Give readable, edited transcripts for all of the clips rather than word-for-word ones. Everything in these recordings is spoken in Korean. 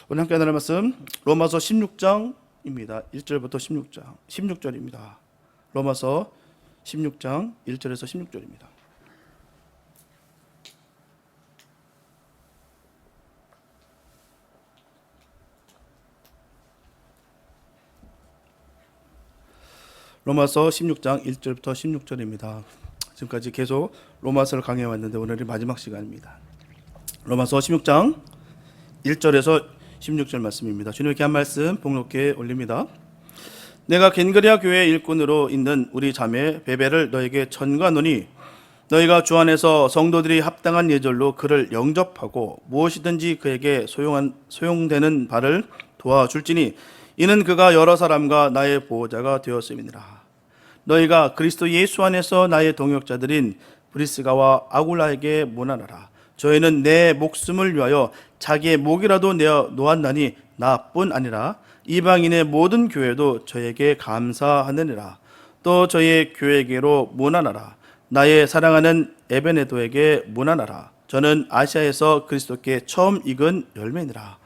오늘 함께 나눌 말씀 로마서 16장입니다. 1절부터 16절입니다. 로마서 16장 1절에서 16절입니다. 로마서 16장 1절부터 16절입니다. 지금까지 계속 로마서를 강해해 왔는데 오늘이 마지막 시간입니다. 로마서 16장 1절에서 16절 말씀입니다. 주님께 한 말씀 복록해 올립니다. 내가 겐그리아 교회 일꾼으로 있는 우리 자매 베베를 너에게 전가노니 너희가 주 안에서 성도들이 합당한 예절로 그를 영접하고 무엇이든지 그에게 소용되는 바를 도와줄지니 이는 그가 여러 사람과 나의 보호자가 되었음이니라. 너희가 그리스도 예수 안에서 나의 동역자들인 브리스가와 아굴라에게 문안하라. 저희는 내 목숨을 위하여 자기의 목이라도 내어 놓았나니 나뿐 아니라 이방인의 모든 교회도 저에게 감사하느니라. 또 저희의 교회에게로 문안하라. 나의 사랑하는 에베네도에게 문안하라. 저는 아시아에서 그리스도께 처음 익은 열매니라.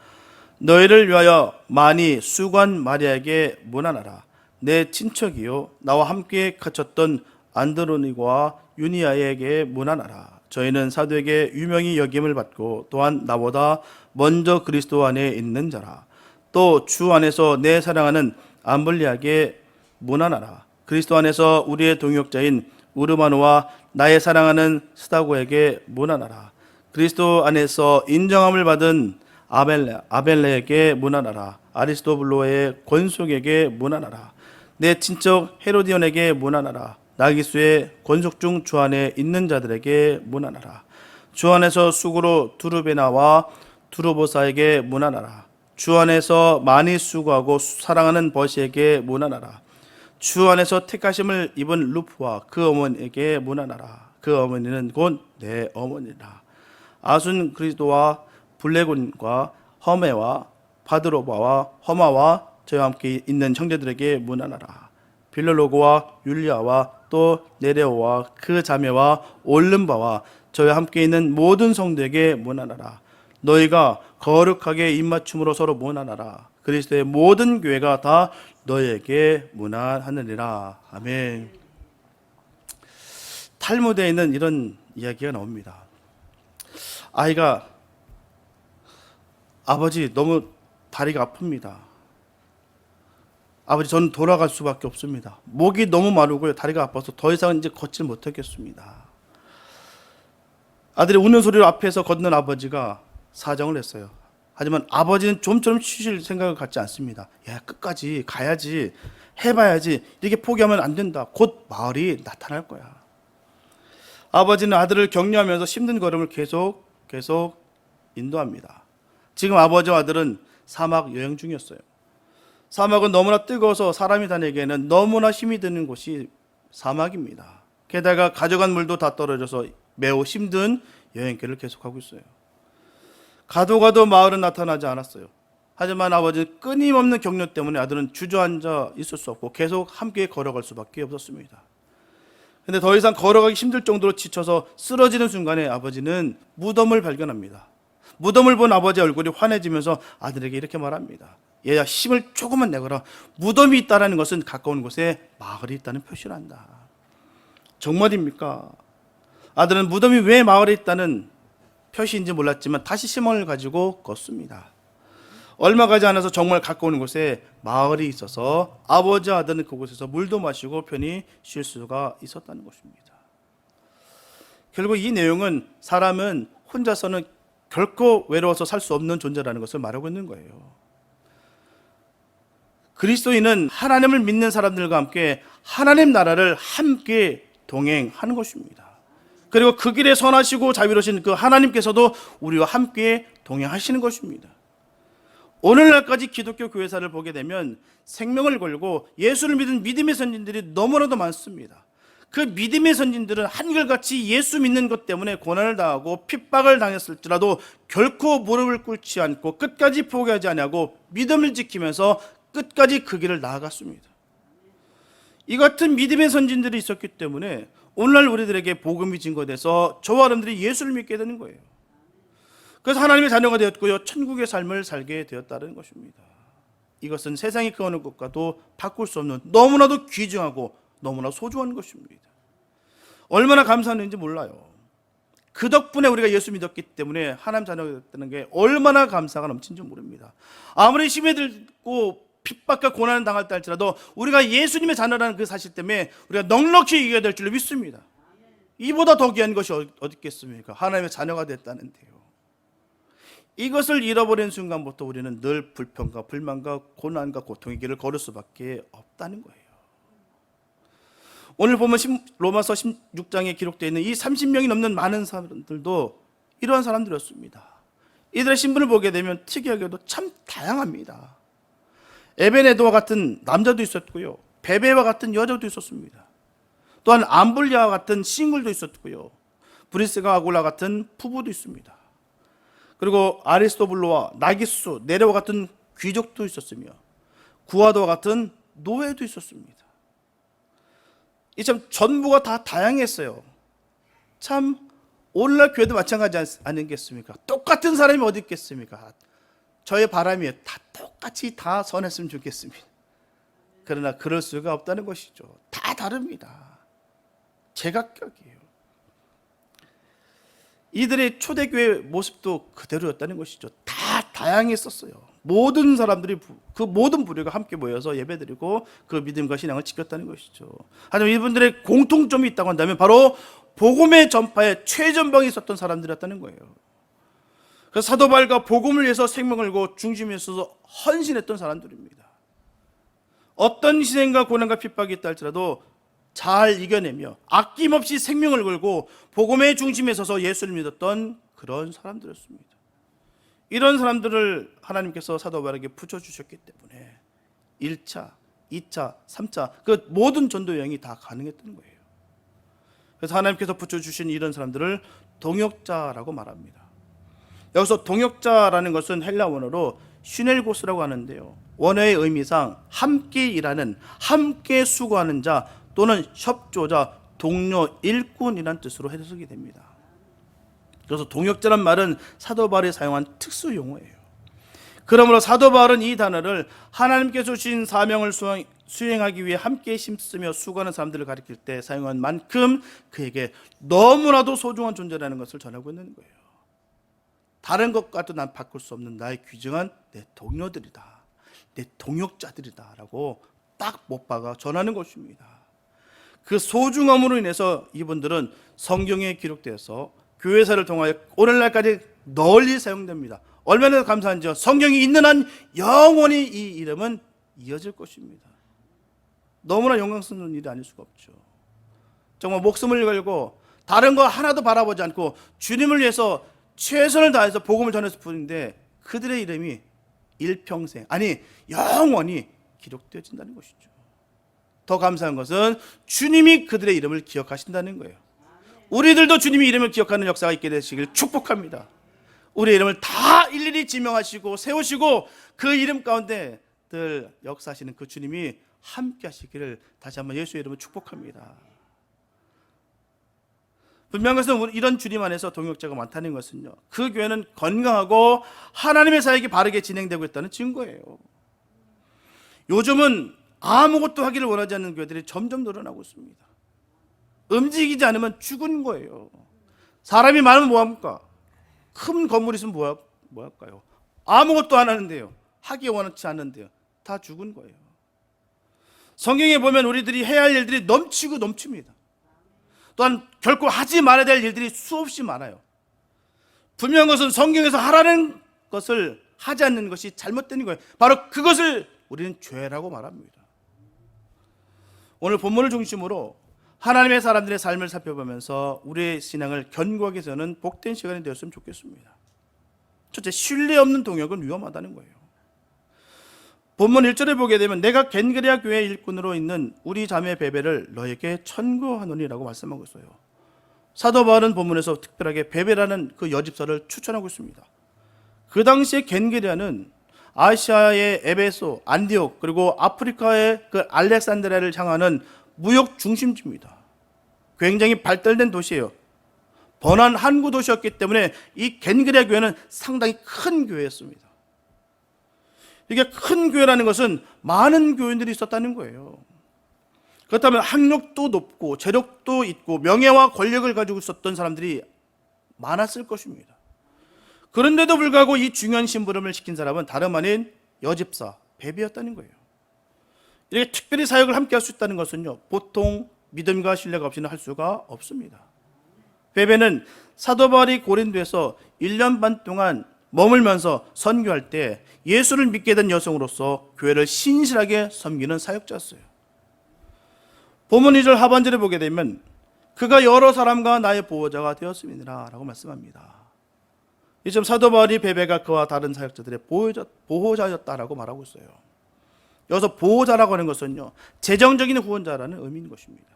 너희를 위하여 많이 수고한 마리아에게 문안하라. 내 친척이요 나와 함께 갇혔던 안드로니고와 유니아에게 문안하라. 저희는 사도에게 유명히 여김을 받고 또한 나보다 먼저 그리스도 안에 있는 자라. 또 주 안에서 내 사랑하는 암블리아에게 문안하라. 그리스도 안에서 우리의 동역자인 우르마노와 나의 사랑하는 스다고에게 문안하라. 그리스도 안에서 인정함을 받은 아벨레에게 문안하라. 아리스토블로의 권속에게 문안하라. 내 친척 헤로디온에게 문안하라. 나기수의 권속 중 주 안에 있는 자들에게 문안하라. 주 안에서 수고로 두르베나와 두르보사에게 문안하라. 주 안에서 많이 수고하고 사랑하는 버시에게 문안하라. 주 안에서 택하심을 입은 루프와 그 어머니에게 문안하라. 그 어머니는 곧 내 어머니라. 아순 그리스도와 블레곤과 허메와 바드로바와 허마와 저와 함께 있는 형제들에게 문안하라. 빌로로고와 율리아와 또 네레오와 그 자매와 올름바와 저와 함께 있는 모든 성도에게 문안하라. 너희가 거룩하게 입맞춤으로 서로 문안하라. 그리스도의 모든 교회가 다 너희에게 문안하느니라. 아멘. 탈무드에 있는 이런 이야기가 나옵니다. 아이가 아버지 너무 다리가 아픕니다. 아버지 저는 돌아갈 수밖에 없습니다. 목이 너무 마르고요. 다리가 아파서 더 이상 이제 걷질 못하겠습니다. 아들이 우는 소리로 앞에서 걷는 아버지가 사정을 했어요. 하지만 아버지는 좀처럼 쉬실 생각을 갖지 않습니다. 야, 끝까지 가야지, 해봐야지, 이렇게 포기하면 안 된다. 곧 마을이 나타날 거야. 아버지는 아들을 격려하면서 힘든 걸음을 계속 인도합니다. 지금 아버지와 아들은 사막 여행 중이었어요. 사막은 너무나 뜨거워서 사람이 다니기에는 너무나 힘이 드는 곳이 사막입니다. 게다가 가져간 물도 다 떨어져서 매우 힘든 여행길을 계속하고 있어요. 가도 마을은 나타나지 않았어요. 하지만 아버지는 끊임없는 격려 때문에 아들은 주저앉아 있을 수 없고 계속 함께 걸어갈 수밖에 없었습니다. 근데 더 이상 걸어가기 힘들 정도로 지쳐서 쓰러지는 순간에 아버지는 무덤을 발견합니다. 무덤을 본 아버지의 얼굴이 환해지면서 아들에게 이렇게 말합니다. 얘야, 힘을 조금만 내거라. 무덤이 있다는 것은 가까운 곳에 마을이 있다는 표시를 한다. 정말입니까? 아들은 무덤이 왜 마을에 있다는 표시인지 몰랐지만 다시 희망을 가지고 걷습니다. 얼마 가지 않아서 정말 가까운 곳에 마을이 있어서 아버지와 아들은 그곳에서 물도 마시고 편히 쉴 수가 있었다는 것입니다. 결국 이 내용은 사람은 혼자서는 결코 외로워서 살 수 없는 존재라는 것을 말하고 있는 거예요. 그리스도인은 하나님을 믿는 사람들과 함께 하나님 나라를 함께 동행하는 것입니다. 그리고 그 길에 선하시고 자비로우신 그 하나님께서도 우리와 함께 동행하시는 것입니다. 오늘날까지 기독교 교회사를 보게 되면 생명을 걸고 예수를 믿은 믿음의 선진들이 너무나도 많습니다. 그 믿음의 선진들은 한결같이 예수 믿는 것 때문에 고난을 당하고 핍박을 당했을지라도 결코 무릎을 꿇지 않고 끝까지 포기하지 아니하고 믿음을 지키면서 끝까지 그 길을 나아갔습니다. 이 같은 믿음의 선진들이 있었기 때문에 오늘날 우리들에게 복음이 증거돼서 저와 여러분들이 예수를 믿게 되는 거예요. 그래서 하나님의 자녀가 되었고요, 천국의 삶을 살게 되었다는 것입니다. 이것은 세상이 그 어느 것과도 바꿀 수 없는 너무나도 귀중하고 너무나 소중한 것입니다. 얼마나 감사한지 몰라요. 그 덕분에 우리가 예수 믿었기 때문에 하나님 자녀가 됐다는 게 얼마나 감사가 넘친지 모릅니다. 아무리 심해 들고 핍박과 고난을 당할 할지라도 우리가 예수님의 자녀라는 그 사실 때문에 우리가 넉넉히 이겨야 될 줄로 믿습니다. 이보다 더 귀한 것이 어디 있겠습니까? 하나님의 자녀가 됐다는데요. 이것을 잃어버린 순간부터 우리는 늘 불평과 불만과 고난과 고통의 길을 걸을 수밖에 없다는 거예요. 오늘 보면 로마서 16장에 기록되어 있는 이 30명이 넘는 많은 사람들도 이러한 사람들이었습니다. 이들의 신분을 보게 되면 특이하게도 참 다양합니다. 에베네도와 같은 남자도 있었고요, 베베와 같은 여자도 있었습니다. 또한 암블리아와 같은 싱글도 있었고요, 브리스가 아굴라 같은 부부도 있습니다. 그리고 아리스토블로와 나기수, 네레와 같은 귀족도 있었으며 구아도와 같은 노예도 있었습니다. 이 참 전부가 다 다양했어요. 참 오늘날 교회도 마찬가지 아니겠습니까? 똑같은 사람이 어디 있겠습니까? 저의 바람이에요. 다 똑같이 다 선했으면 좋겠습니다. 그러나 그럴 수가 없다는 것이죠. 다 다릅니다. 제각각이에요. 이들의 초대교회 모습도 그대로였다는 것이죠. 다 다양했었어요. 모든 사람들이 그 모든 부류가 함께 모여서 예배드리고 그 믿음과 신앙을 지켰다는 것이죠. 하지만 이분들의 공통점이 있다고 한다면 바로 복음의 전파에 최전방에 있었던 사람들이었다는 거예요. 그래서 사도 바울과 복음을 위해서 생명을 걸고 중심에 서서 헌신했던 사람들입니다. 어떤 희생과 고난과 핍박이 있다 할지라도 잘 이겨내며 아낌없이 생명을 걸고 복음의 중심에 서서 예수를 믿었던 그런 사람들이었습니다. 이런 사람들을 하나님께서 사도 바울에게 붙여주셨기 때문에 1차, 2차, 3차 그 모든 전도 여행이 다 가능했던 거예요. 그래서 하나님께서 붙여주신 이런 사람들을 동역자라고 말합니다. 여기서 동역자라는 것은 헬라 원어로 슈넬고스라고 하는데요, 원어의 의미상 함께 일하는, 함께 수고하는 자 또는 협조자, 동료, 일꾼이라는 뜻으로 해석이 됩니다. 그래서 동역자란 말은 사도 바울이 사용한 특수 용어예요. 그러므로 사도 바울은 이 단어를 하나님께서 주신 사명을 수행하기 위해 함께 힘쓰며 수고하는 사람들을 가리킬 때 사용한 만큼 그에게 너무나도 소중한 존재라는 것을 전하고 있는 거예요. 다른 것과도 난 바꿀 수 없는 나의 귀중한 내 동료들이다, 내 동역자들이다 라고 딱 못 박아 전하는 것입니다. 그 소중함으로 인해서 이분들은 성경에 기록되어서 교회사를 통하여 오늘날까지 널리 사용됩니다. 얼마나 감사한지요. 성경이 있는 한 영원히 이 이름은 이어질 것입니다. 너무나 영광스러운 일이 아닐 수가 없죠. 정말 목숨을 걸고 다른 거 하나도 바라보지 않고 주님을 위해서 최선을 다해서 복음을 전했을 뿐인데 그들의 이름이 일평생, 아니 영원히 기록되어진다는 것이죠. 더 감사한 것은 주님이 그들의 이름을 기억하신다는 거예요. 우리들도 주님의 이름을 기억하는 역사가 있게 되시길 축복합니다. 우리의 이름을 다 일일이 지명하시고 세우시고 그 이름 가운데 늘 역사하시는 그 주님이 함께 하시기를 다시 한번 예수의 이름으로 축복합니다. 분명한 것은 이런 주님 안에서 동역자가 많다는 것은요, 그 교회는 건강하고 하나님의 사역이 바르게 진행되고 있다는 증거예요. 요즘은 아무것도 하기를 원하지 않는 교회들이 점점 늘어나고 있습니다. 움직이지 않으면 죽은 거예요. 사람이 많으면 뭐합니까? 큰 건물 있으면 뭐 할까요? 아무것도 안 하는데요, 하기 원하지 않는데요, 다 죽은 거예요. 성경에 보면 우리들이 해야 할 일들이 넘치고 넘칩니다. 또한 결코 하지 말아야 될 일들이 수없이 많아요. 분명한 것은 성경에서 하라는 것을 하지 않는 것이 잘못된 거예요. 바로 그것을 우리는 죄라고 말합니다. 오늘 본문을 중심으로 하나님의 사람들의 삶을 살펴보면서 우리의 신앙을 견고하게 세우는 복된 시간이 되었으면 좋겠습니다. 첫째, 신뢰 없는 동역은 위험하다는 거예요. 본문 1절에 보게 되면 내가 겐그레아 교회 일꾼으로 있는 우리 자매 베베를 너에게 천거하노니라고 말씀하고 있어요. 사도 바울은 본문에서 특별하게 베베라는 그 여집사를 추천하고 있습니다. 그 당시에 겐그레아는 아시아의 에베소, 안디옥, 그리고 아프리카의 그 알렉산드리아를 향하는 무역 중심지입니다. 굉장히 발달된 도시예요. 번화한 항구 도시였기 때문에 이 겐그레아 교회는 상당히 큰 교회였습니다. 이게 큰 교회라는 것은 많은 교인들이 있었다는 거예요. 그렇다면 학력도 높고 재력도 있고 명예와 권력을 가지고 있었던 사람들이 많았을 것입니다. 그런데도 불구하고 이 중요한 심부름을 시킨 사람은 다름 아닌 여집사 베베였다는 거예요. 이렇게 특별히 사역을 함께 할 수 있다는 것은요, 보통 믿음과 신뢰가 없이는 할 수가 없습니다. 베베는 사도 바울이 고린도에서 1년 반 동안 머물면서 선교할 때 예수를 믿게 된 여성으로서 교회를 신실하게 섬기는 사역자였어요. 본문 2절 하반절에 보게 되면 그가 여러 사람과 나의 보호자가 되었음이니라 라고 말씀합니다. 이점 사도 바울이 베베가 그와 다른 사역자들의 보호자였다라고 말하고 있어요. 여기서 보호자라고 하는 것은요, 재정적인 후원자라는 의미인 것입니다.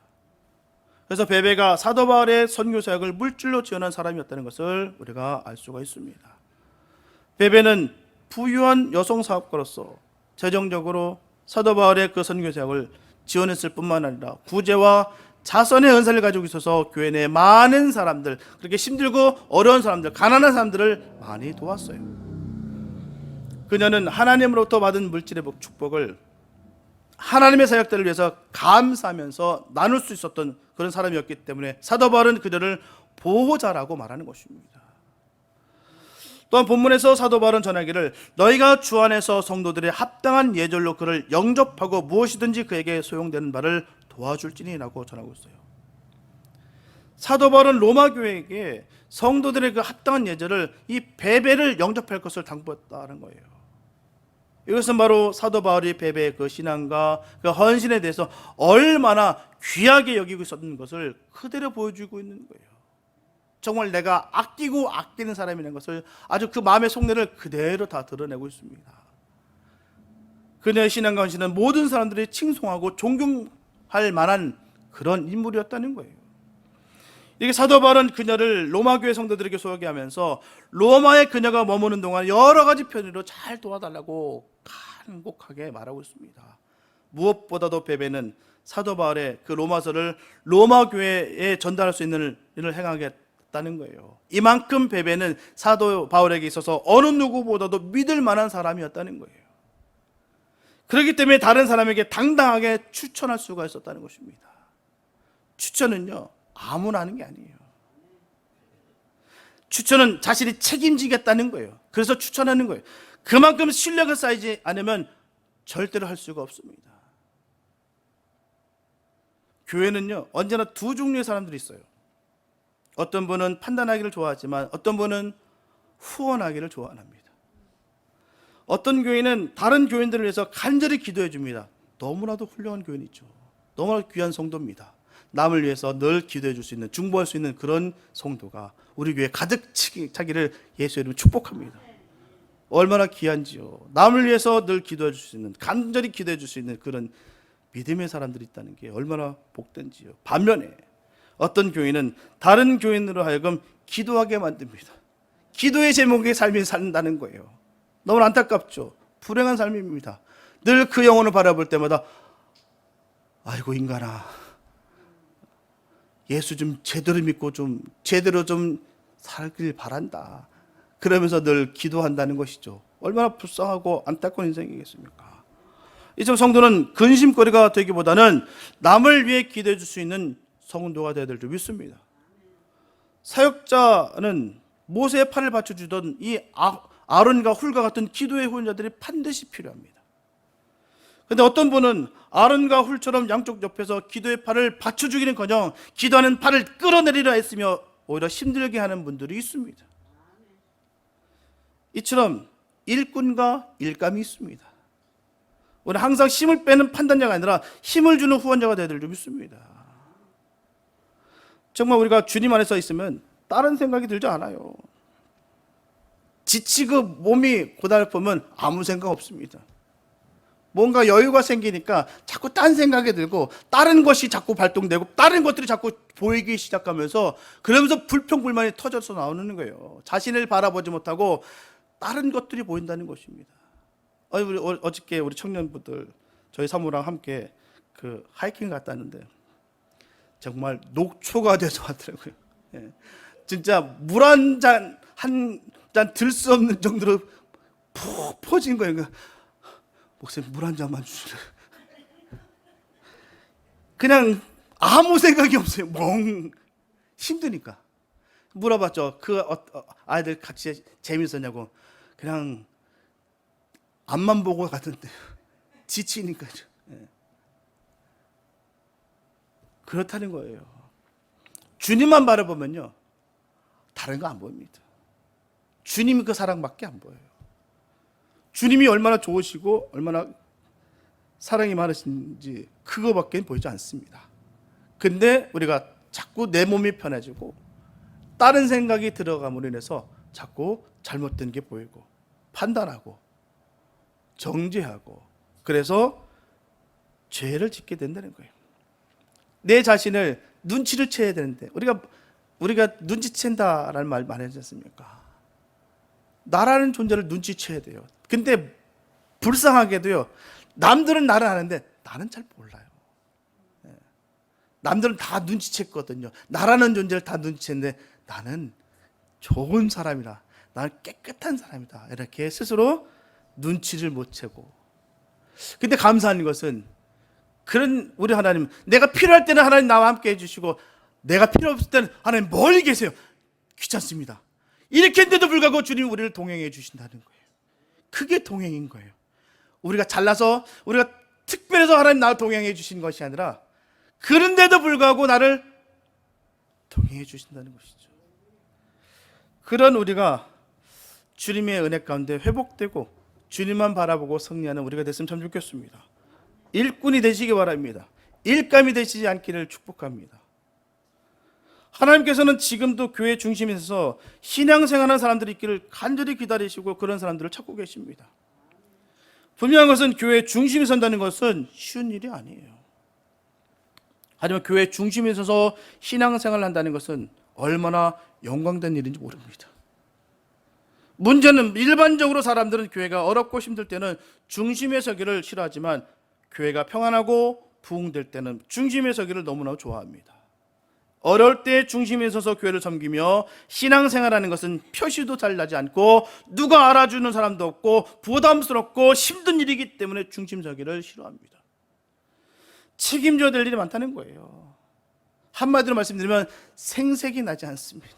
그래서 베베가 사도 바울의 선교 사역을 물질로 지원한 사람이었다는 것을 우리가 알 수가 있습니다. 베베는 부유한 여성 사업가로서 재정적으로 사도 바울의 그 선교 사역을 지원했을 뿐만 아니라 구제와 자선의 은사를 가지고 있어서 교회 내 많은 사람들, 그렇게 힘들고 어려운 사람들, 가난한 사람들을 많이 도왔어요. 그녀는 하나님으로부터 받은 물질의 축복을 하나님의 사역들을 위해서 감사하면서 나눌 수 있었던 그런 사람이었기 때문에 사도 바울은 그녀를 보호자라고 말하는 것입니다. 또한 본문에서 사도 바울은 전하기를 너희가 주 안에서 성도들의 합당한 예절로 그를 영접하고 무엇이든지 그에게 소용되는 바를 도와줄지니라고 전하고 있어요. 사도 바울은 로마 교회에게 성도들의 그 합당한 예절을 이 베베를 영접할 것을 당부했다는 거예요. 이것은 바로 사도 바울이 베베의 그 신앙과 그 헌신에 대해서 얼마나 귀하게 여기고 있었던 것을 그대로 보여주고 있는 거예요. 정말 내가 아끼고 아끼는 사람이라는 것을 아주 그 마음의 속내를 그대로 다 드러내고 있습니다. 그녀의 신앙과 헌신은 모든 사람들이 칭송하고 존경할 만한 그런 인물이었다는 거예요. 이게 사도 바울은 그녀를 로마 교회 성도들에게 소개하면서 로마에 그녀가 머무는 동안 여러 가지 편의로 잘 도와달라고 간곡하게 말하고 있습니다. 무엇보다도 베베는 사도 바울의 그 로마서를 로마 교회에 전달할 수 있는 일을 행하겠다는 거예요. 이만큼 베베는 사도 바울에게 있어서 어느 누구보다도 믿을 만한 사람이었다는 거예요. 그렇기 때문에 다른 사람에게 당당하게 추천할 수가 있었다는 것입니다. 추천은요, 아무나 하는 게 아니에요. 추천은 자신이 책임지겠다는 거예요. 그래서 추천하는 거예요. 그만큼 신뢰가 쌓이지 않으면 절대로 할 수가 없습니다. 교회는요, 언제나 두 종류의 사람들이 있어요. 어떤 분은 판단하기를 좋아하지만 어떤 분은 후원하기를 좋아합니다. 어떤 교회는 다른 교인들을 위해서 간절히 기도해 줍니다. 너무나도 훌륭한 교인이죠. 너무나 귀한 성도입니다. 남을 위해서 늘 기도해 줄 수 있는, 중보할 수 있는 그런 성도가 우리 교회에 가득 차기를 예수의 이름으로 축복합니다. 얼마나 귀한지요. 남을 위해서 늘 기도해 줄 수 있는, 간절히 기도해 줄 수 있는 그런 믿음의 사람들이 있다는 게 얼마나 복된지요. 반면에 어떤 교인은 다른 교인으로 하여금 기도하게 만듭니다. 기도의 제목의 삶이 산다는 거예요. 너무 안타깝죠. 불행한 삶입니다. 늘 그 영혼을 바라볼 때마다 아이고 인간아, 예수 좀 제대로 믿고 좀 제대로 좀 살길 바란다. 그러면서 늘 기도한다는 것이죠. 얼마나 불쌍하고 안타까운 인생이겠습니까? 이점 성도는 근심거리가 되기보다는 남을 위해 기도해 줄 수 있는 성도가 되어야 될 줄 믿습니다. 사역자는 모세의 팔을 받쳐주던 이 아론과 훌과 같은 기도의 후원자들이 반드시 필요합니다. 그런데 어떤 분은 아론과 훌처럼 양쪽 옆에서 기도의 팔을 받쳐주기는커녕 기도하는 팔을 끌어내리려 했으며 오히려 힘들게 하는 분들이 있습니다. 이처럼 일꾼과 일감이 있습니다. 우리는 항상 힘을 빼는 판단자가 아니라 힘을 주는 후원자가 되어야 될 줄 믿습니다. 정말 우리가 주님 안에서 있으면 다른 생각이 들지 않아요. 지치고 몸이 고달프면 아무 생각 없습니다. 뭔가 여유가 생기니까 자꾸 딴 생각이 들고 다른 것이 자꾸 발동되고 다른 것들이 자꾸 보이기 시작하면서 그러면서 불평불만이 터져서 나오는 거예요. 자신을 바라보지 못하고 다른 것들이 보인다는 것입니다. 어저께 우리 청년분들 저희 사모랑 함께 그 하이킹 갔다 왔는데 정말 녹초가 돼서 왔더라고요. 예. 진짜 물 한 잔 들 수 없는 정도로 푹 퍼진 거예요. 그러니까 목사님 물 한 잔만 주시래. 그냥 아무 생각이 없어요. 힘드니까. 물어봤죠. 아이들 같이 재밌었냐고. 그냥 앞만 보고 갔는데 지치니까요. 그렇다는 거예요. 주님만 바라보면요, 다른 거 안 보입니다. 주님이 그 사랑밖에 안 보여요. 주님이 얼마나 좋으시고 얼마나 사랑이 많으신지 그거밖에 보이지 않습니다. 근데 우리가 자꾸 내 몸이 편해지고 다른 생각이 들어감으로 인해서 자꾸 잘못된 게 보이고 판단하고 정죄하고 그래서 죄를 짓게 된다는 거예요. 내 자신을 눈치를 채야 되는데 우리가 눈치챈다라는 말 많이 하지 않습니까? 나라는 존재를 눈치채야 돼요. 근데 불쌍하게도요, 남들은 나를 아는데 나는 잘 몰라요. 남들은 다 눈치챘거든요. 나라는 존재를 다 눈치챘는데 나는 좋은 사람이라, 나는 깨끗한 사람이다, 이렇게 스스로 눈치를 못 채고. 근데 감사한 것은 그런 우리 하나님, 내가 필요할 때는 하나님 나와 함께 해주시고 내가 필요 없을 때는 하나님 멀리 계세요. 귀찮습니다. 이렇게 했는데도 불구하고 주님이 우리를 동행해 주신다는 거예요. 그게 동행인 거예요. 우리가 잘나서 우리가 특별해서 하나님 나를 동행해 주신 것이 아니라 그런데도 불구하고 나를 동행해 주신다는 것이죠. 그런 우리가 주님의 은혜 가운데 회복되고 주님만 바라보고 승리하는 우리가 됐으면 참 좋겠습니다. 일꾼이 되시기 바랍니다. 일감이 되시지 않기를 축복합니다. 하나님께서는 지금도 교회 중심에서 신앙생활하는 사람들이 있기를 간절히 기다리시고 그런 사람들을 찾고 계십니다. 분명한 것은 교회 중심에 선다는 것은 쉬운 일이 아니에요. 하지만 교회 중심에 서서 신앙생활을 한다는 것은 얼마나 영광된 일인지 모릅니다. 문제는 일반적으로 사람들은 교회가 어렵고 힘들 때는 중심에 서기를 싫어하지만 교회가 평안하고 부흥될 때는 중심에 서기를 너무나 좋아합니다. 어려울 때 중심에 서서 교회를 섬기며 신앙생활하는 것은 표시도 잘 나지 않고 누가 알아주는 사람도 없고 부담스럽고 힘든 일이기 때문에 중심 서기를 싫어합니다. 책임져야 될 일이 많다는 거예요. 한마디로 말씀드리면 생색이 나지 않습니다.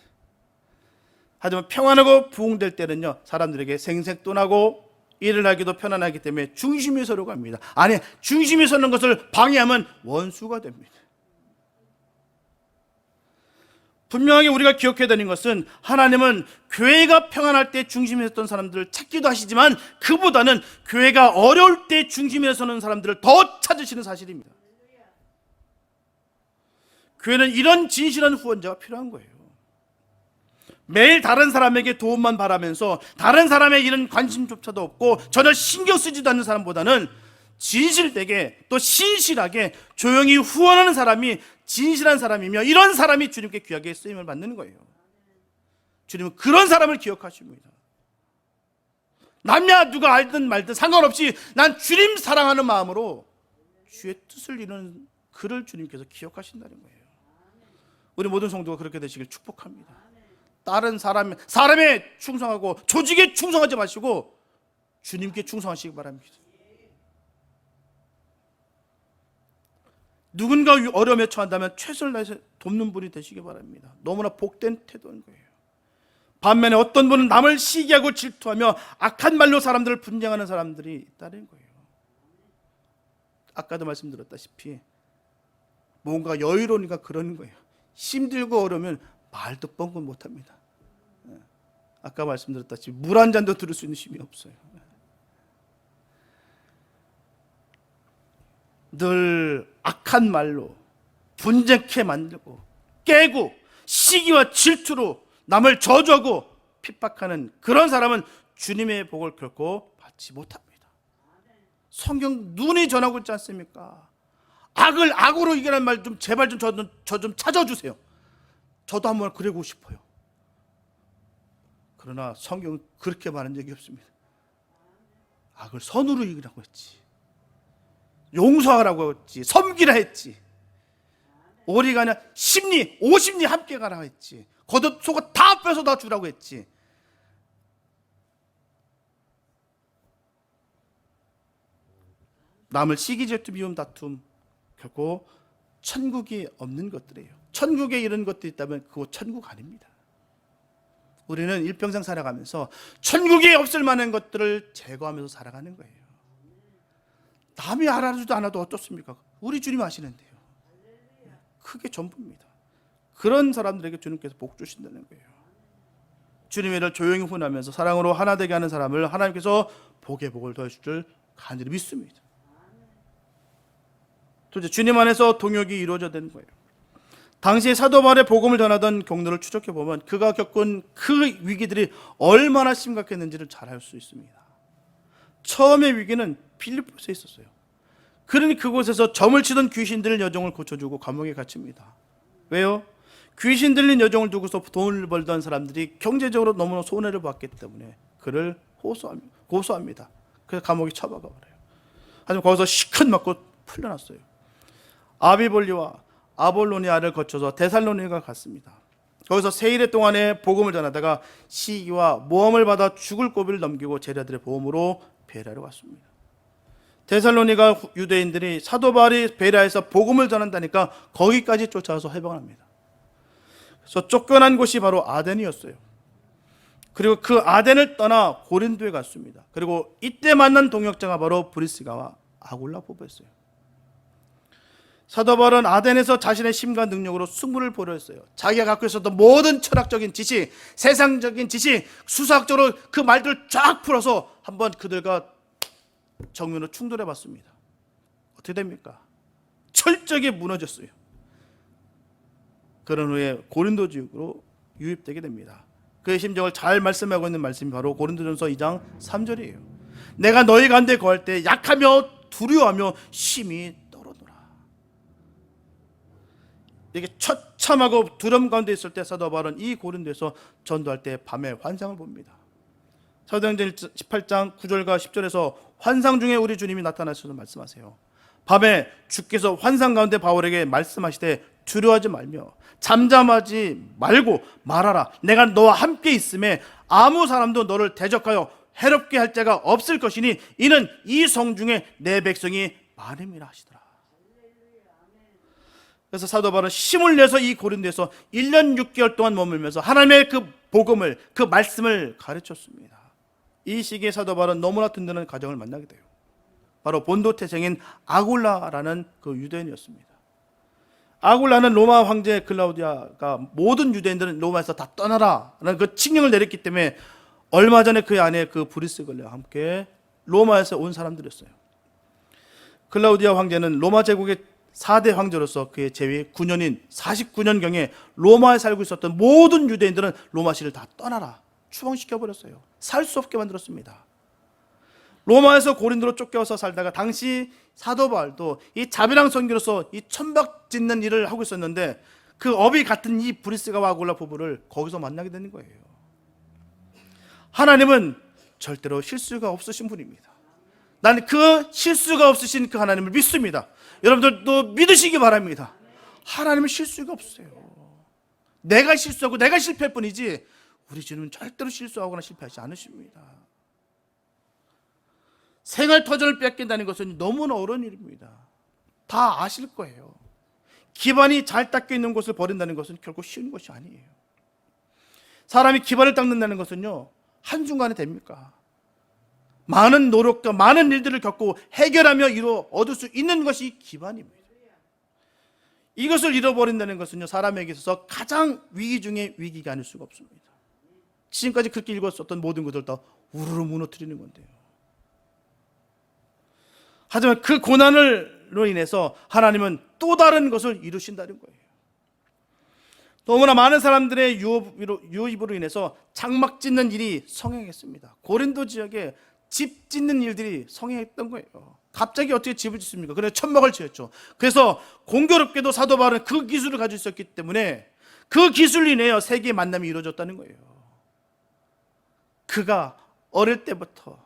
하지만 평안하고 부흥될 때는요, 사람들에게 생색도 나고 일을 하기도 편안하기 때문에 중심에 서려고 합니다. 아니, 중심에 서는 것을 방해하면 원수가 됩니다. 분명하게 우리가 기억해야 되는 것은 하나님은 교회가 평안할 때 중심에 섰던 사람들을 찾기도 하시지만 그보다는 교회가 어려울 때 중심에 서는 사람들을 더 찾으시는 사실입니다. 교회는 이런 진실한 후원자가 필요한 거예요. 매일 다른 사람에게 도움만 바라면서 다른 사람의 일은 관심조차도 없고 전혀 신경 쓰지도 않는 사람보다는 진실되게 또 신실하게 조용히 후원하는 사람이 진실한 사람이며 이런 사람이 주님께 귀하게 쓰임을 받는 거예요. 주님은 그런 사람을 기억하십니다. 남야 누가 알든 말든 상관없이 난 주님 사랑하는 마음으로 주의 뜻을 이루는 그를 주님께서 기억하신다는 거예요. 우리 모든 성도가 그렇게 되시길 축복합니다. 다른 사람에 충성하고 조직에 충성하지 마시고 주님께 충성하시기 바랍니다. 누군가 어려움에 처한다면 최선을 다해서 돕는 분이 되시기 바랍니다. 너무나 복된 태도인 거예요. 반면에 어떤 분은 남을 시기하고 질투하며 악한 말로 사람들을 분쟁하는 사람들이 있다는 거예요. 아까도 말씀드렸다시피 뭔가 여유로우니까 그러는 거예요. 힘들고 어려우면 말도 뻥긋 못합니다. 아까 말씀드렸다시피 물 한 잔도 들을 수 있는 힘이 없어요. 늘 악한 말로 분쟁케 만들고 깨고 시기와 질투로 남을 저주하고 핍박하는 그런 사람은 주님의 복을 결코 받지 못합니다. 성경 눈이 전하고 있지 않습니까? 악을 악으로 이겨라는 말 좀 제발 좀 저 좀 찾아주세요. 저도 한번 그러고 싶어요. 그러나 성경은 그렇게 말한 적이 없습니다. 악을 선으로 이기라고 했지, 용서하라고 했지, 섬기라 했지, 오리가 아니라 10리 50리 함께 가라 했지. 겉옷 속옷 다 뺏어다 주라고 했지. 남을 시기 질투 미움 다툼, 결코 천국이 없는 것들이에요. 천국에 이런 것들이 있다면 그거 천국 아닙니다. 우리는 일평생 살아가면서 천국에 없을 만한 것들을 제거하면서 살아가는 거예요. 남이 알아주지도 않아도 어떻습니까? 우리 주님 아시는데요. 그게 전부입니다. 그런 사람들에게 주님께서 복 주신다는 거예요. 주님의 일을 조용히 훈하면서 사랑으로 하나 되게 하는 사람을 하나님께서 복의 복을 더해줄 줄 간절히 믿습니다. 도대체 주님 안에서 동역이 이루어져야 되는 거예요. 당시 사도 바울의 복음을 전하던 경로를 추적해 보면 그가 겪은 그 위기들이 얼마나 심각했는지를 잘 알 수 있습니다. 처음의 위기는 빌립보에 있었어요. 그러니 그곳에서 점을 치던 귀신 들린 여종을 고쳐주고 감옥에 갇힙니다. 왜요? 귀신 들린 여종을 두고서 돈을 벌던 사람들이 경제적으로 너무나 손해를 봤기 때문에 그를 고소합니다. 그래서 감옥에 처박아 버려요. 하지만 거기서 시큰 맞고 풀려났어요. 아비볼리와 아볼로니아를 거쳐서 데살로니가 갔습니다. 거기서 세일의 동안에 복음을 전하다가 시기와 모험을 받아 죽을 고비를 넘기고 제자들의 보험으로 베레아로 갔습니다. 데살로니가 유대인들이 사도 바울이 베레아에서 복음을 전한다니까 거기까지 쫓아와서 해방을 합니다. 그래서 쫓겨난 곳이 바로 아덴이었어요. 그리고 그 아덴을 떠나 고린도에 갔습니다. 그리고 이때 만난 동역자가 바로 브리스가와 아굴라 부부였어요. 사도 바울은 아덴에서 자신의 힘과 능력으로 승부를 보려 했어요. 자기가 갖고 있었던 모든 철학적인 지식, 세상적인 지식, 수사학적으로 그 말들을 쫙 풀어서 한번 그들과 정면으로 충돌해 봤습니다. 어떻게 됩니까? 철저하게 무너졌어요. 그런 후에 고린도 지역으로 유입되게 됩니다. 그의 심정을 잘 말씀하고 있는 말씀이 바로 고린도전서 2장 3절이에요. 내가 너희 가운데 거할 때 약하며 두려워하며 심히 떨어노라. 이게 처참하고 두려움 가운데 있을 때 사도 바울은 이 고린도에서 전도할 때 밤에 환상을 봅니다. 사도행전 18장 9절과 10절에서 환상 중에 우리 주님이 나타나셔서 말씀하세요. 밤에 주께서 환상 가운데 바울에게 말씀하시되 두려워하지 말며 잠잠하지 말고 말하라. 내가 너와 함께 있음에 아무 사람도 너를 대적하여 해롭게 할 자가 없을 것이니 이는 이 성 중에 내 백성이 많음이라 하시더라. 그래서 사도 바울은 힘을 내서 이 고린도에서 1년 6개월 동안 머물면서 하나님의 그 복음을, 그 말씀을 가르쳤습니다. 이 시기에 사도 바울은 너무나 든든한 가정을 만나게 돼요. 바로 본도 태생인 아굴라라는 그 유대인이었습니다. 아굴라는 로마 황제 클라우디아가 모든 유대인들은 로마에서 다 떠나라라는 그 칙령을 내렸기 때문에 얼마 전에 그의 아내 그 브리스글라와 함께 로마에서 온 사람들이었어요. 클라우디아 황제는 로마 제국의 4대 황제로서 그의 재위 9년인 49년경에 로마에 살고 있었던 모든 유대인들은 로마시를 다 떠나라, 추방시켜버렸어요. 살 수 없게 만들었습니다. 로마에서 고린도로 쫓겨서 살다가 당시 사도 바울도 이 자비랑 선교로서 이 천박 짓는 일을 하고 있었는데 그 업이 같은 이 브리스가와 아굴라 부부를 거기서 만나게 되는 거예요. 하나님은 절대로 실수가 없으신 분입니다. 나는 그 실수가 없으신 그 하나님을 믿습니다. 여러분들도 믿으시기 바랍니다. 하나님은 실수가 없어요. 내가 실수하고 내가 실패할 뿐이지 우리 주님은 절대로 실수하거나 실패하지 않으십니다. 생활터전을 뺏긴다는 것은 너무나 어려운 일입니다. 다 아실 거예요. 기반이 잘 닦여 있는 곳을 버린다는 것은 결코 쉬운 것이 아니에요. 사람이 기반을 닦는다는 것은요, 한순간에 됩니까? 많은 노력과 많은 일들을 겪고 해결하며 얻을 수 있는 것이 기반입니다. 이것을 잃어버린다는 것은요, 사람에게 있어서 가장 위기 중에 위기가 아닐 수가 없습니다. 지금까지 그렇게 읽었었던 모든 것을 다 우르르 무너뜨리는 건데요. 하지만 그 고난으로 인해서 하나님은 또 다른 것을 이루신다는 거예요. 너무나 많은 사람들의 유입으로 인해서 장막 짓는 일이 성행했습니다. 고린도 지역에 집 짓는 일들이 성행했던 거예요. 갑자기 어떻게 집을 짓습니까? 그래서 천막을 지었죠. 그래서 공교롭게도 사도 바울은 그 기술을 가지고 있었기 때문에 그 기술로 인해 세계의 만남이 이루어졌다는 거예요. 그가 어릴 때부터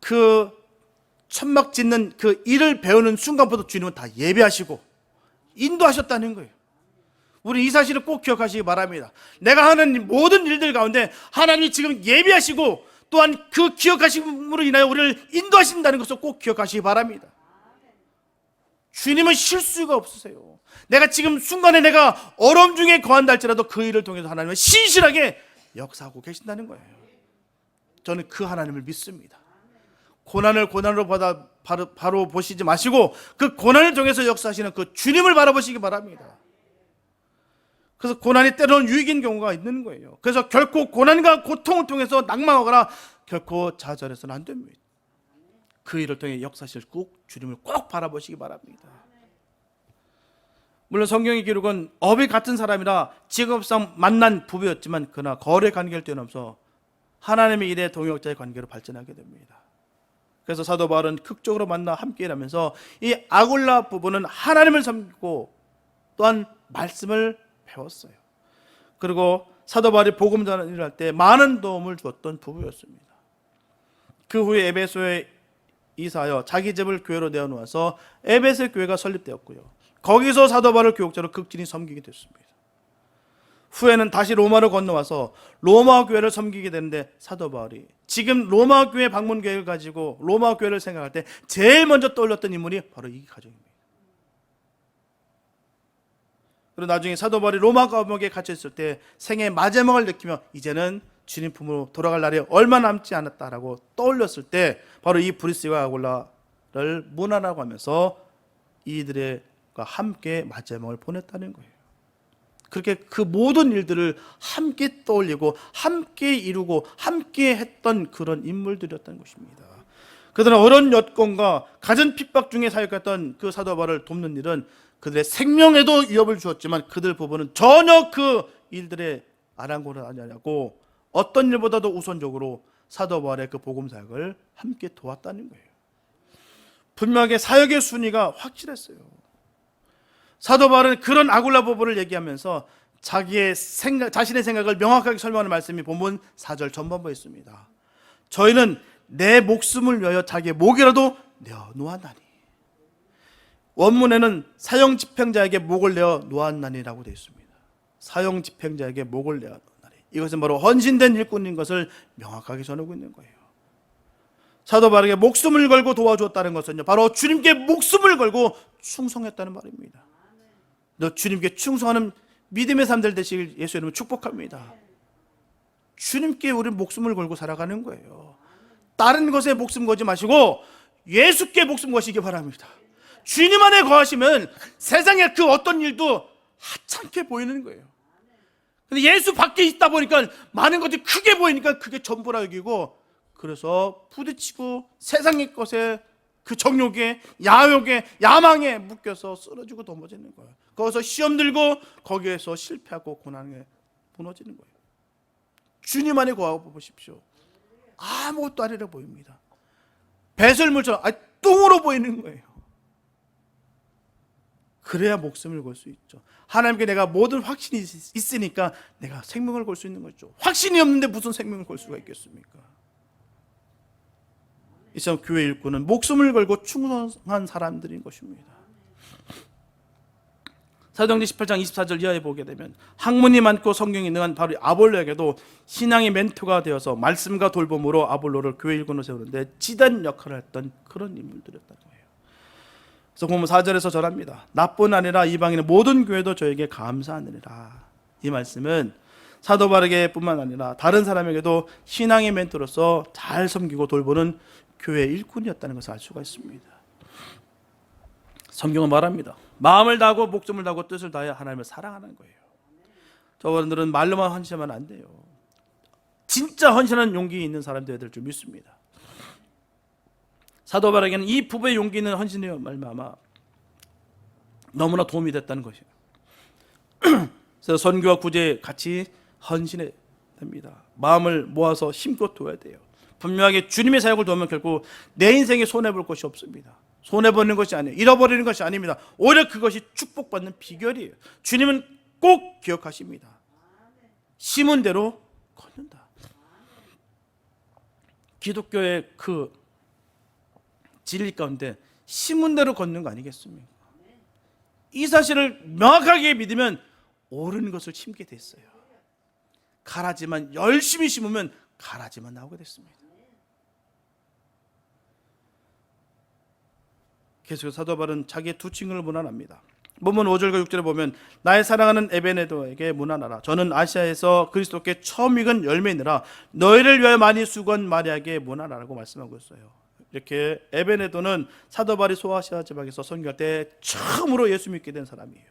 그 천막 짓는 그 일을 배우는 순간부터 주님은 다 예배하시고 인도하셨다는 거예요. 우리 이 사실을 꼭 기억하시기 바랍니다. 내가 하는 모든 일들 가운데 하나님이 지금 예비하시고 또한 그 기억하심으로 인하여 우리를 인도하신다는 것을 꼭 기억하시기 바랍니다. 주님은 실수가 없으세요. 내가 지금 순간에 내가 어려움 중에 거한다 할지라도 그 일을 통해서 하나님은 신실하게 역사하고 계신다는 거예요. 저는 그 하나님을 믿습니다. 고난을 고난으로 받아 바로 보시지 마시고 그 고난을 통해서 역사하시는 그 주님을 바라보시기 바랍니다. 그래서 고난이 때로는 유익인 경우가 있는 거예요. 그래서 결코 고난과 고통을 통해서 낭망하거나 결코 좌절해서는 안 됩니다. 그 일을 통해 역사하실 꼭 주님을 꼭 바라보시기 바랍니다. 물론 성경의 기록은 업이 같은 사람이라 직업상 만난 부부였지만 그러나 거래 관계를 뛰어넘어서 하나님의 일에 동역자의 관계로 발전하게 됩니다. 그래서 사도 바울은 극적으로 만나 함께 일하면서 이 아굴라 부부는 하나님을 섬기고 또한 말씀을 배웠어요. 그리고 사도 바울이 복음 전하는 일을 할 때 많은 도움을 주었던 부부였습니다. 그 후에 에베소에 이사하여 자기 집을 교회로 내어놓아서 에베소 교회가 설립되었고요. 거기서 사도 바울을 교역자로 극진히 섬기게 됐습니다. 후에는 다시 로마로 건너와서 로마 교회를 섬기게 되는데 사도 바울이 지금 로마 교회 방문 계획을 가지고 로마 교회를 생각할 때 제일 먼저 떠올렸던 인물이 바로 이 가정입니다. 그리고 나중에 사도 바울이 로마 감옥에 갇혀 있을 때 생의 마지막을 느끼며 이제는 주님 품으로 돌아갈 날이 얼마 남지 않았다라고 떠올렸을 때 바로 이 브리스와 아굴라를 문안하고 하면서 이들과 함께 마지막을 보냈다는 거예요. 그렇게 그 모든 일들을 함께 떠올리고 함께 이루고 함께 했던 그런 인물들이었던 것입니다. 그들은 어려운 여건과 갖은 핍박 중에 사역했던 그 사도 바울을 돕는 일은 그들의 생명에도 위협을 주었지만 그들 부부는 전혀 그 일들에 아랑곳을 하지 않았고 어떤 일보다도 우선적으로 사도 바울의 그 복음 사역을 함께 도왔다는 거예요. 분명하게 사역의 순위가 확실했어요. 사도 바울은 그런 아굴라 부부를 얘기하면서 자신의 생각을 명확하게 설명하는 말씀이 본문 4절 전반부에 있습니다. 저희는 내 목숨을 위하여 자기의 목이라도 내어놓았나니. 원문에는 사형 집행자에게 목을 내어 놓았나니라고 되어 있습니다. 사형 집행자에게 목을 내어 놓았나니. 이것은 바로 헌신된 일꾼인 것을 명확하게 전하고 있는 거예요. 사도 바울에게 목숨을 걸고 도와주었다는 것은요, 바로 주님께 목숨을 걸고 충성했다는 말입니다. 너 주님께 충성하는 믿음의 삶들 되시길 예수 이름으로 축복합니다. 주님께 우리 목숨을 걸고 살아가는 거예요. 다른 것에 목숨 걸지 마시고 예수께 목숨 거시기 바랍니다. 주님 안에 거하시면 세상의 그 어떤 일도 하찮게 보이는 거예요. 근데 예수 밖에 있다 보니까 많은 것들이 크게 보이니까 그게 전부라 여기고, 그래서 부딪히고 세상의 것에 그 정욕에 야욕에 야망에 묶여서 쓰러지고 넘어지는 거예요. 거기서 시험 들고 거기에서 실패하고 고난에 무너지는 거예요. 주님 안에 거하고 보십시오. 아무것도 아니라 보입니다. 배설물처럼 똥으로 보이는 거예요. 그래야 목숨을 걸 수 있죠. 하나님께 내가 모든 확신이 있으니까 내가 생명을 걸 수 있는 거죠. 확신이 없는데 무슨 생명을 걸 수가 있겠습니까? 이처럼 교회 일꾼은 목숨을 걸고 충성한 사람들인 것입니다. 사도행전 18장 24절 이하에 보게 되면 학문이 많고 성경이 능한 바로 아볼로에게도 신앙의 멘토가 되어서 말씀과 돌봄으로 아볼로를 교회 일꾼으로 세우는데 지단 역할을 했던 그런 인물들이었다는 거예요. 그래서 보면 4절에서 절합니다. 나뿐 아니라 이방인의 모든 교회도 저에게 감사하느니라. 이 말씀은 사도 바울에게뿐만 아니라 다른 사람에게도 신앙의 멘토로서 잘 섬기고 돌보는 교회 일꾼이었다는 것을 알 수가 있습니다. 성경은 말합니다. 마음을 다하고 목숨을 다하고 뜻을 다하여 하나님을 사랑하는 거예요. 저분들은 말로만 헌신하면 안 돼요. 진짜 헌신하는 용기 있는 사람들이 될 줄 믿습니다. 사도 바울에게는 이 부부의 용기 있는 헌신의 말미암아 너무나 도움이 됐다는 것이에요. 그래서 선교와 구제에 같이 헌신해야 됩니다. 마음을 모아서 힘껏 도와야 돼요. 분명하게 주님의 사역을 도우면 결국 내 인생에 손해볼 것이 없습니다. 손해보는 것이 아니에요. 잃어버리는 것이 아닙니다. 오히려 그것이 축복받는 비결이에요. 주님은 꼭 기억하십니다. 심은 대로 걷는다. 기독교의 그 진리 가운데 심은 대로 걷는 거 아니겠습니까? 이 사실을 명확하게 믿으면 옳은 것을 심게 됐어요. 가라지만 열심히 심으면 가라지만 나오게 됐습니다. 계속해서 사도 바울은 자기의 두 친구를 문안합니다. 본문 5절과 6절에 보면 나의 사랑하는 에베네도에게 문안하라. 저는 아시아에서 그리스도께 처음 익은 열매니라. 너희를 위하여 많이 수고한 마리아에게 문안하라고 말씀하고 있어요. 이렇게 에베네도는 사도 바울이 소아시아 지방에서 선교할 때 처음으로 예수 믿게 된 사람이에요.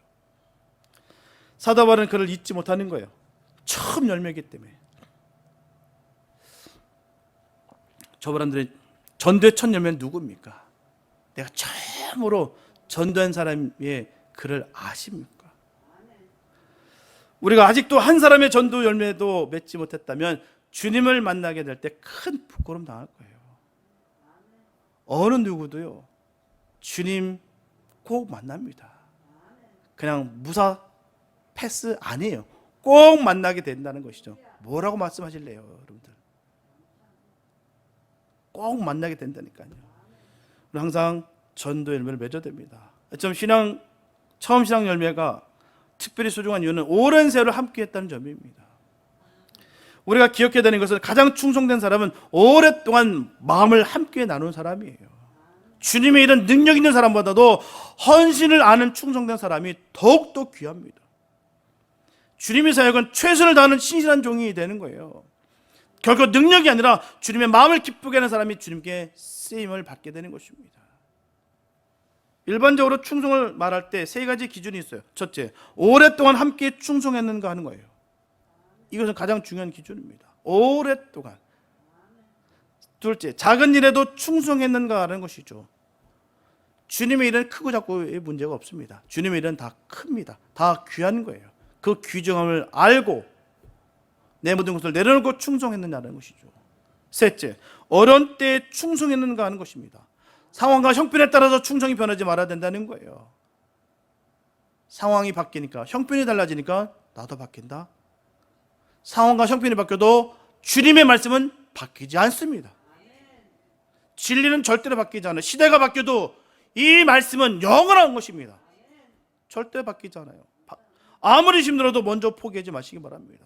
사도 바울은 그를 잊지 못하는 거예요. 처음 열매이기 때문에. 저 사람들이 전도의 첫 열매는 누굽니까? 내가 처음으로 전도한 사람의 그를 아십니까? 우리가 아직도 한 사람의 전도 열매도 맺지 못했다면 주님을 만나게 될 때 큰 부끄러움 당할 거예요. 어느 누구도요, 주님 꼭 만납니다. 그냥 무사 패스 아니에요. 꼭 만나게 된다는 것이죠. 뭐라고 말씀하실래요, 여러분들? 꼭 만나게 된다니까요. 항상 전도 열매를 맺어야 됩니다. 처음 신앙 열매가 특별히 소중한 이유는 오랜 세월을 함께 했다는 점입니다. 우리가 기억해야 되는 것은 가장 충성된 사람은 오랫동안 마음을 함께 나눈 사람이에요. 주님의 이런 능력 있는 사람보다도 헌신을 아는 충성된 사람이 더욱더 귀합니다. 주님의 사역은 최선을 다하는 신실한 종이 되는 거예요. 결코 능력이 아니라 주님의 마음을 기쁘게 하는 사람이 주님께 쓰임을 받게 되는 것입니다. 일반적으로 충성을 말할 때 세 가지 기준이 있어요. 첫째, 오랫동안 함께 충성했는가 하는 거예요. 이것은 가장 중요한 기준입니다. 오랫동안. 둘째, 작은 일에도 충성했는가 하는 것이죠. 주님의 일은 크고 작고의 문제가 없습니다. 주님의 일은 다 큽니다. 다 귀한 거예요. 그 귀중함을 알고 내 모든 것을 내려놓고 충성했느냐는 것이죠. 셋째, 어려운 때에 충성했는가 하는 것입니다. 상황과 형편에 따라서 충성이 변하지 말아야 된다는 거예요. 상황이 바뀌니까, 형편이 달라지니까 나도 바뀐다. 상황과 형편이 바뀌어도 주님의 말씀은 바뀌지 않습니다. 진리는 절대로 바뀌지 않아요. 시대가 바뀌어도 이 말씀은 영원한 것입니다. 절대 바뀌지 않아요. 아무리 힘들어도 먼저 포기하지 마시기 바랍니다.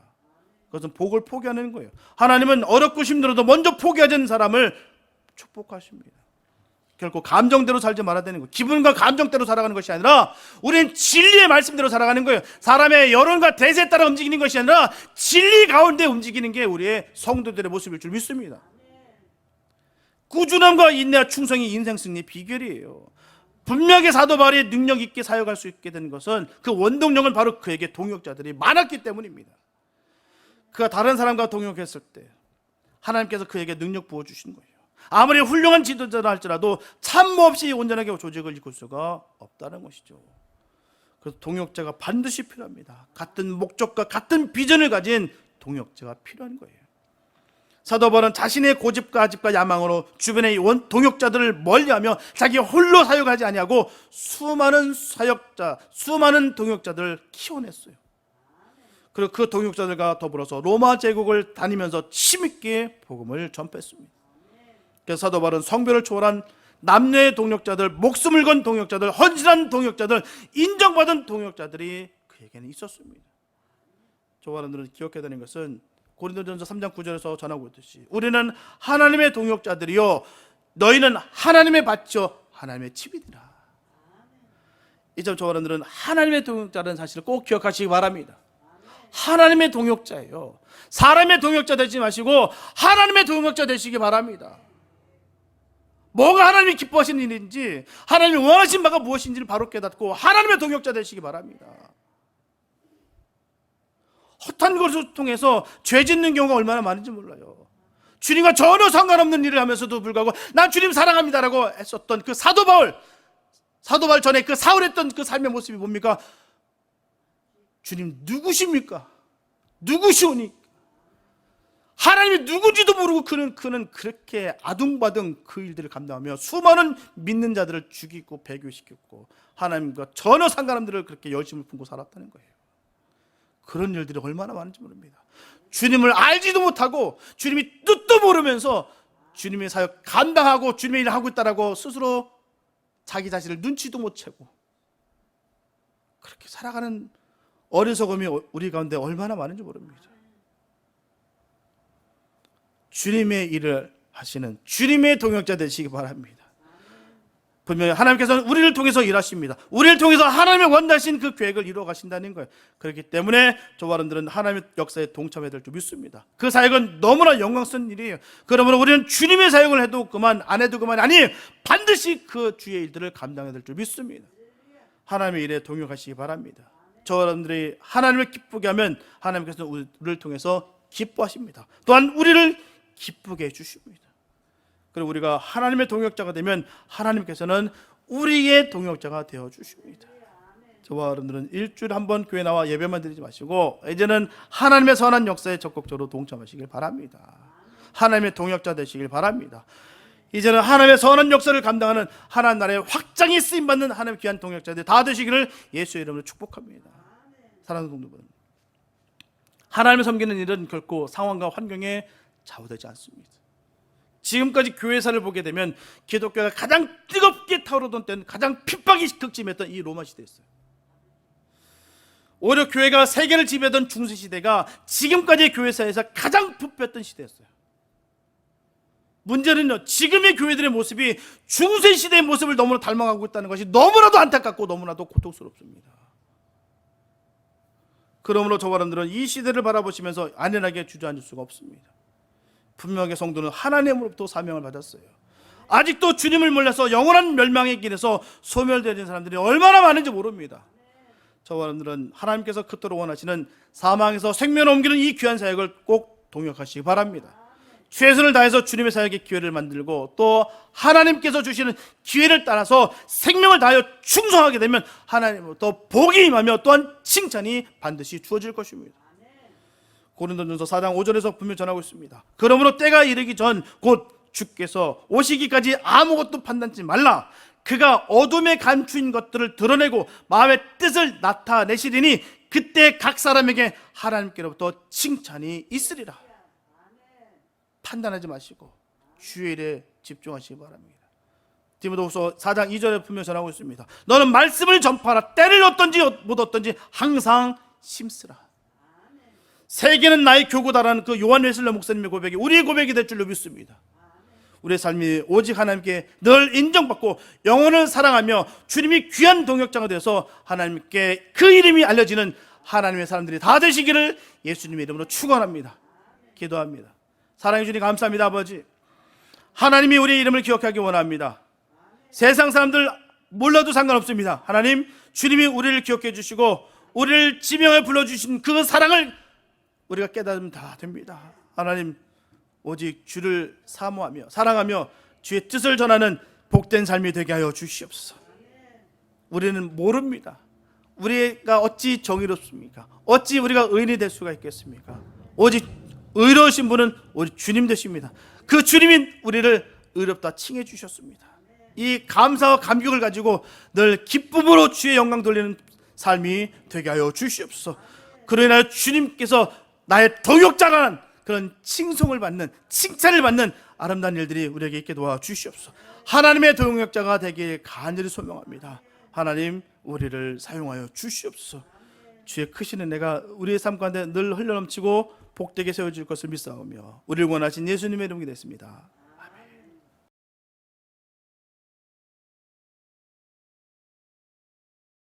그것은 복을 포기하는 거예요. 하나님은 어렵고 힘들어도 먼저 포기하지 않는 사람을 축복하십니다. 결코 감정대로 살지 말아야 되는 거예요. 기분과 감정대로 살아가는 것이 아니라 우리는 진리의 말씀대로 살아가는 거예요. 사람의 여론과 대세에 따라 움직이는 것이 아니라 진리 가운데 움직이는 게 우리의 성도들의 모습일 줄 믿습니다. 꾸준함과 인내와 충성이 인생 승리의 비결이에요. 분명히 사도 바울이 능력 있게 사역할 수 있게 된 것은 그 원동력은 바로 그에게 동역자들이 많았기 때문입니다. 그가 다른 사람과 동역했을 때 하나님께서 그에게 능력 부어주신 거예요. 아무리 훌륭한 지도자라 할지라도 참모 없이 온전하게 조직을 이끌 수가 없다는 것이죠. 그래서 동역자가 반드시 필요합니다. 같은 목적과 같은 비전을 가진 동역자가 필요한 거예요. 사도 바울은 자신의 고집과 야망으로 주변의 동역자들을 멀리하며 자기 홀로 사역하지 아니하고 수많은 사역자, 수많은 동역자들을 키워냈어요. 그리고 그 동역자들과 더불어서 로마 제국을 다니면서 힘있게 복음을 전파했습니다. 그래서 사도 바울은 성별을 초월한 남녀의 동역자들, 목숨을 건 동역자들, 헌신한 동역자들, 인정받은 동역자들이 그에게는 있었습니다. 저 사람들은 기억해야 되는 것은 고린도전서 3장 9절에서 전하고 있듯이 우리는 하나님의 동역자들이요 너희는 하나님의 밭이요 하나님의 집이니라. 이제 저 사람들은 하나님의 동역자라는 사실을 꼭 기억하시기 바랍니다. 하나님의 동역자예요. 사람의 동역자 되지 마시고 하나님의 동역자 되시기 바랍니다. 뭐가 하나님이 기뻐하시는 일인지, 하나님이 원하신 바가 무엇인지를 바로 깨닫고 하나님의 동역자 되시기 바랍니다. 헛한 것을 통해서 죄 짓는 경우가 얼마나 많은지 몰라요. 주님과 전혀 상관없는 일을 하면서도 불구하고 난 주님 사랑합니다라고 했었던 그 사도 바울 전에 그 사울했던 그 삶의 모습이 뭡니까? 주님 누구십니까? 누구시오니? 하나님이 누구지도 모르고 그는 그렇게 아둥바둥 그 일들을 감당하며 수많은 믿는 자들을 죽이고 배교시켰고 하나님과 전혀 상관없는 일을 그렇게 열심을 품고 살았다는 거예요. 그런 일들이 얼마나 많은지 모릅니다. 주님을 알지도 못하고 주님이 뜻도 모르면서 주님의 사역 감당하고 주님의 일을 하고 있다라고 스스로 자기 자신을 눈치도 못 채고 그렇게 살아가는 어리석음이 우리 가운데 얼마나 많은지 모릅니다. 주님의 일을 하시는 주님의 동역자 되시기 바랍니다. 분명히 하나님께서는 우리를 통해서 일하십니다. 우리를 통해서 하나님의 원하신 그 계획을 이루어 가신다는 거예요. 그렇기 때문에 저와 여러분들은 하나님의 역사에 동참해야 될 줄 믿습니다. 그 사역은 너무나 영광스러운 일이에요. 그러므로 우리는 주님의 사역을 해도 그만, 안 해도 그만이 아니에요. 반드시 그 주의 일들을 감당해야 될 줄 믿습니다. 하나님의 일에 동역하시기 바랍니다. 저와 여러분들이 하나님을 기쁘게 하면 하나님께서는 우리를 통해서 기뻐하십니다. 또한 우리를 기쁘게 해주십니다. 그리고 우리가 하나님의 동역자가 되면 하나님께서는 우리의 동역자가 되어주십니다. 저와 여러분들은 일주일에 한 번 교회 나와 예배만 드리지 마시고 이제는 하나님의 선한 역사에 적극적으로 동참하시길 바랍니다. 하나님의 동역자 되시길 바랍니다. 이제는 하나님의 선한 역사를 감당하는 하나님 나라의 확장이 쓰임받는 하나님의 귀한 동역자들 다 되시기를 예수의 이름으로 축복합니다. 사랑하는 성도분, 하나님을 섬기는 일은 결코 상황과 환경에 좌우되지 않습니다. 지금까지 교회사를 보게 되면 기독교가 가장 뜨겁게 타오르던 때는 가장 핍박이 극심했던 이 로마 시대였어요. 오히려 교회가 세계를 지배하던 중세 시대가 지금까지의 교회사에서 가장 부패했던 시대였어요. 문제는요, 지금의 교회들의 모습이 중세 시대의 모습을 너무나 닮아가고 있다는 것이 너무나도 안타깝고 너무나도 고통스럽습니다. 그러므로 저와 여러분들은 이 시대를 바라보시면서 안연하게 주저앉을 수가 없습니다. 분명하게 성도는 하나님으로부터 사명을 받았어요. 아직도 주님을 몰라서 영원한 멸망의 길에서 소멸되는 사람들이 얼마나 많은지 모릅니다. 저와 여러분들은 하나님께서 그토록 원하시는 사망에서 생명을 옮기는 이 귀한 사역을 꼭 동역하시기 바랍니다. 최선을 다해서 주님의 사역의 기회를 만들고 또 하나님께서 주시는 기회를 따라서 생명을 다하여 충성하게 되면 하나님으로부터 복이 임하며 또한 칭찬이 반드시 주어질 것입니다. 고린도전서 4장 5절에서 분명히 전하고 있습니다. 그러므로 때가 이르기 전 곧 주께서 오시기까지 아무것도 판단치 말라. 그가 어둠에 감추인 것들을 드러내고 마음의 뜻을 나타내시리니 그때 각 사람에게 하나님께로부터 칭찬이 있으리라. 판단하지 마시고 주의 일에 집중하시기 바랍니다. 디모데후서 4장 2절에 분명히 전하고 있습니다. 너는 말씀을 전파하라. 때를 얻든지 못 얻든지 항상 심쓰라. 세계는 나의 교구다라는 그 요한 웨슬리 목사님의 고백이 우리의 고백이 될 줄로 믿습니다. 우리의 삶이 오직 하나님께 늘 인정받고 영혼을 사랑하며 주님이 귀한 동역자가 되어서 하나님께 그 이름이 알려지는 하나님의 사람들이 다 되시기를 예수님의 이름으로 축원합니다. 기도합니다. 사랑해 주님 감사합니다. 아버지, 하나님이 우리의 이름을 기억하기 원합니다. 세상 사람들 몰라도 상관없습니다. 하나님, 주님이 우리를 기억해 주시고 우리를 지명에 불러주신 그 사랑을 우리가 깨달으면 다 됩니다. 하나님, 오직 주를 사모하며 사랑하며 주의 뜻을 전하는 복된 삶이 되게 하여 주시옵소서. 우리는 모릅니다. 우리가 어찌 정의롭습니까? 어찌 우리가 의인이 될 수가 있겠습니까? 오직 의로우신 분은 오직 주님 되십니다. 그 주님이 우리를 의롭다 칭해 주셨습니다. 이 감사와 감격을 가지고 늘 기쁨으로 주의 영광 돌리는 삶이 되게 하여 주시옵소서. 그로 인하여 주님께서 나의 동역자라는 그런 칭송을 받는, 칭찬을 받는 아름다운 일들이 우리에게 있게 도와주시옵소서. 하나님의 동역자가 되길 간절히 소명합니다. 하나님, 우리를 사용하여 주시옵소서. 주의 크신 은혜가 우리의 삶 가운데 늘 흘러넘치고 복되게 세워질 것을 믿사오며 우리를 원하신 예수님의 이름이 됐습니다.